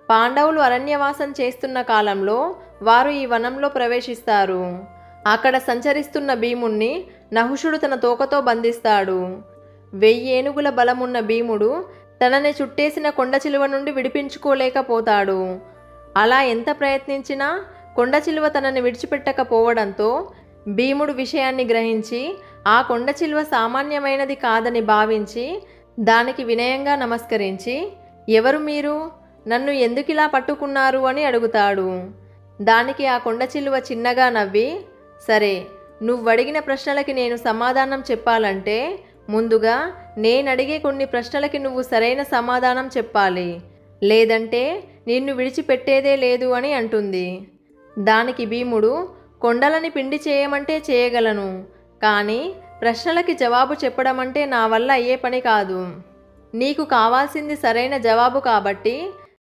పాండవులు అరణ్యవాసం చేస్తున్న కాలంలో వారు ఈ వనంలో ప్రవేశిస్తారు. అక్కడ సంచరిస్తున్న భీముణ్ణి నహుషుడు తన తోకతో బంధిస్తాడు. 1000 ఏనుగుల బలమున్న భీముడు తనని చుట్టేసిన కొండచిలువ నుండి విడిపించుకోలేకపోతాడు. అలా ఎంత ప్రయత్నించినా కొండచిలువ తనని విడిచిపెట్టకపోవడంతో భీముడు విషయాన్ని గ్రహించి ఆ కొండచిలువ సామాన్యమైనది కాదని భావించి దానికి వినయంగా నమస్కరించి, ఎవరు మీరు? నన్ను ఎందుకిలా పట్టుకున్నారు అని అడుగుతాడు. దానికి ఆ కొండచిలువ చిన్నగా నవ్వి, సరే, నువ్వడిగిన ప్రశ్నలకి నేను సమాధానం చెప్పాలంటే ముందుగా నేనడిగే కొన్ని ప్రశ్నలకి నువ్వు సరైన సమాధానం చెప్పాలి, లేదంటే నిన్ను విడిచిపెట్టేదే లేదు అని అంటుంది. దానికి భీముడు, కొండలని పిండి చేయమంటే చేయగలను, కానీ ప్రశ్నలకి జవాబు చెప్పడం అంటే నా వల్ల అయ్యే పని కాదు. నీకు కావాల్సింది సరైన జవాబు కాబట్టి